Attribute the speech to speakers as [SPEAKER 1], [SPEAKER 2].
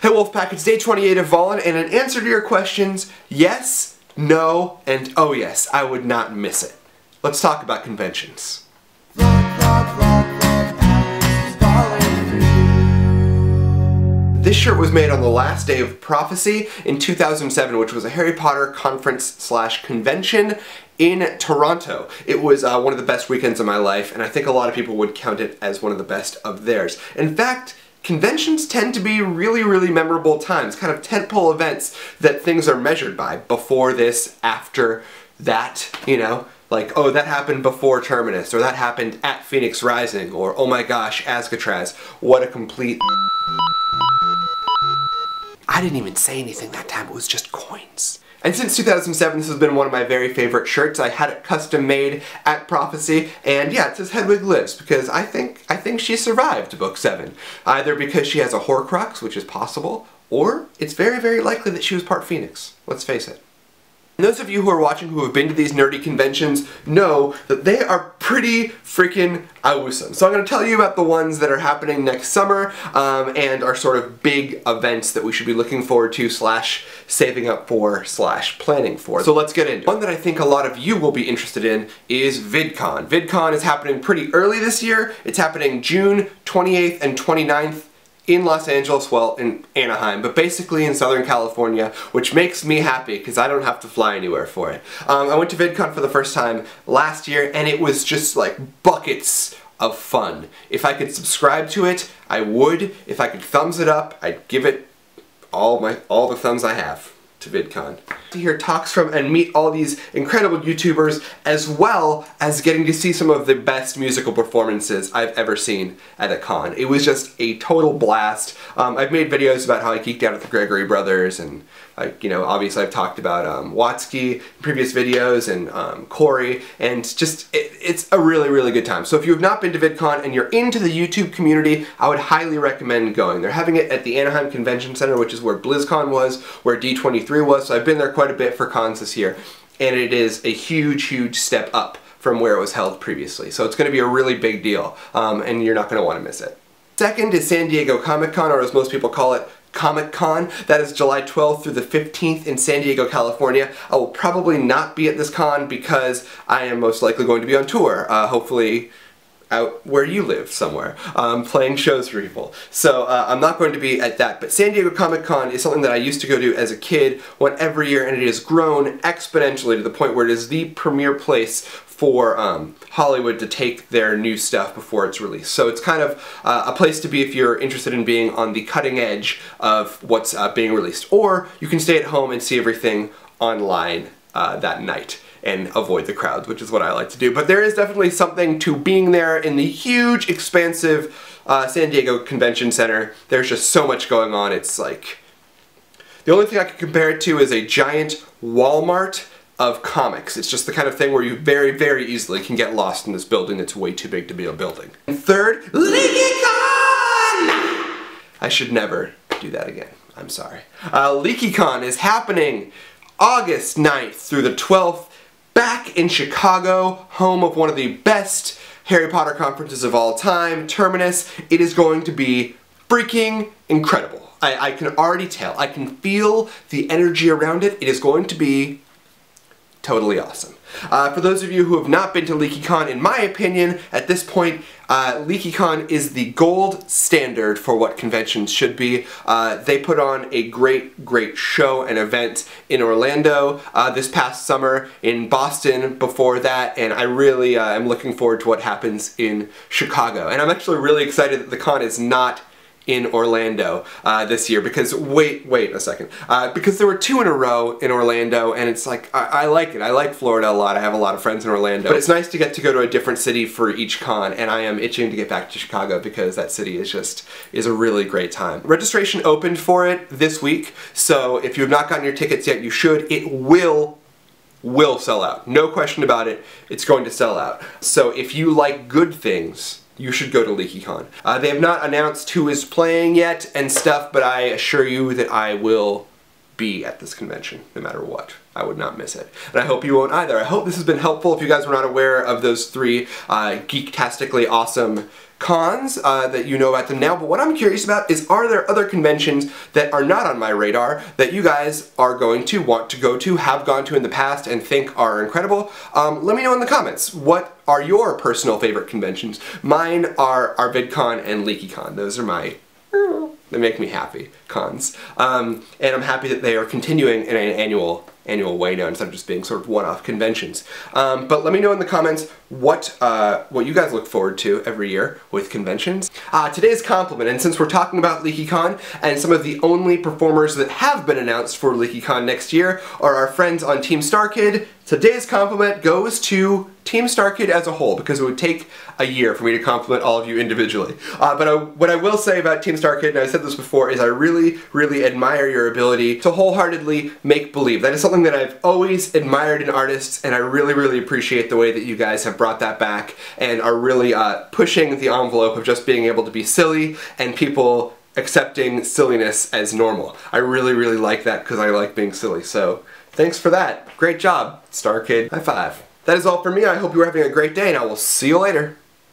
[SPEAKER 1] Hey Wolfpack, it's day 28 of ViDCON, and in answer to your questions, yes, no, and oh yes, I would not miss it. Let's talk about conventions. This shirt was made on the last day of Prophecy in 2007, which was a Harry Potter conference/convention in Toronto. It was one of the best weekends of my life, and I think a lot of people would count it as one of the best of theirs. In fact, conventions tend to be really, really memorable times, kind of tentpole events that things are measured by. Before this, after that, you know? Like, oh, that happened before Terminus, or that happened at Phoenix Rising, or oh my gosh, Azcatraz. What a complete... I didn't even say anything that time, it was just coins. And since 2007, this has been one of my very favorite shirts. I had it custom made at Prophecy, and yeah, it says Hedwig lives, because I think she survived Book 7. Either because she has a Horcrux, which is possible, or it's very, very likely that she was part Phoenix. Let's face it. And those of you who are watching who have been to these nerdy conventions know that they are pretty freaking awesome. So I'm going to tell you about the ones that are happening next summer and are sort of big events that we should be looking forward to / saving up for / planning for. So let's get into it. One that I think a lot of you will be interested in is VidCon. VidCon is happening pretty early this year. It's happening June 28th and 29th. In Los Angeles, well, in Anaheim, but basically in Southern California, which makes me happy because I don't have to fly anywhere for it. I went to VidCon for the first time last year, and it was just like buckets of fun. If I could subscribe to it, I would. If I could thumbs it up, I'd give it all the thumbs I have to VidCon. To hear talks from and meet all these incredible YouTubers, as well as getting to see some of the best musical performances I've ever seen at a con. It was just a total blast. I've made videos about how I geeked out at the Gregory Brothers, and obviously I've talked about Watsky in previous videos, and Corey, and just it's a really, really good time. So if you have not been to VidCon and you're into the YouTube community, I would highly recommend going. They're having it at the Anaheim Convention Center, which is where BlizzCon was, where D23 was, so I've been there quite a bit for cons this year, and it is a huge, huge step up from where it was held previously. So it's going to be a really big deal, and you're not going to want to miss it. Second is San Diego ComicCon, or as most people call it, Comic-Con. That is July 12th through the 15th in San Diego, California. I will probably not be at this con because I am most likely going to be on tour, hopefully out where you live somewhere, playing shows for people. So I'm not going to be at that, but San Diego Comic-Con is something that I used to go to as a kid, went every year, and it has grown exponentially to the point where it is the premier place for Hollywood to take their new stuff before it's released. So it's kind of a place to be if you're interested in being on the cutting edge of what's being released. Or you can stay at home and see everything online that night and avoid the crowds, which is what I like to do. But there is definitely something to being there in the huge, expansive San Diego Convention Center. There's just so much going on. It's like... the only thing I can compare it to is a giant Walmart of comics. It's just the kind of thing where you very, very easily can get lost in this building that's way too big to be a building. And third, LeakyCon! I should never do that again. I'm sorry. LeakyCon is happening August 9th through the 12th. Back in Chicago, home of one of the best Harry Potter conferences of all time, Terminus. It is going to be freaking incredible. I can already tell. I can feel the energy around it. It is going to be totally awesome. For those of you who have not been to LeakyCon, in my opinion, at this point, LeakyCon is the gold standard for what conventions should be. They put on a great, great show and event in Orlando this past summer, in Boston before that, and I really am looking forward to what happens in Chicago. And I'm actually really excited that the con is not in Orlando this year, because wait a second, because there were 2 in a row in Orlando, and it's like, I like it. I like Florida a lot. I have a lot of friends in Orlando, but it's nice to go to a different city for each con, and I am itching to get back to Chicago because that city is a really great time. Registration opened for it this week, so if you have not gotten your tickets yet, you should. It will sell out. No question about it. It's going to sell out. So if you like good things, you should go to LeakyCon. They have not announced who is playing yet and stuff, but I assure you that I will be at this convention, no matter what. I would not miss it. And I hope you won't either. I hope this has been helpful if you guys were not aware of those 3 geek-tastically awesome cons that you know about them now. But what I'm curious about is, are there other conventions that are not on my radar that you guys are going to want to go to, have gone to in the past, and think are incredible? Let me know in the comments. What are your personal favorite conventions? Mine are VidCon and LeakyCon. Those are my... they make me happy cons. And I'm happy that they are continuing in an annual way now, instead of just being sort of one-off conventions. But let me know in the comments what you guys look forward to every year with conventions. Today's compliment, and since we're talking about LeakyCon, and some of the only performers that have been announced for LeakyCon next year are our friends on Team StarKid, today's compliment goes to Team StarKid as a whole, because it would take a year for me to compliment all of you individually. But what I will say about Team StarKid, and I said this before, is I really, really admire your ability to wholeheartedly make believe. That is something that I've always admired in artists, and I really, really appreciate the way that you guys have brought that back and are really pushing the envelope of just being able to be silly and people accepting silliness as normal. I really, really like that because I like being silly. So thanks for that. Great job, StarKid. High five. That is all for me. I hope you are having a great day, and I will see you later.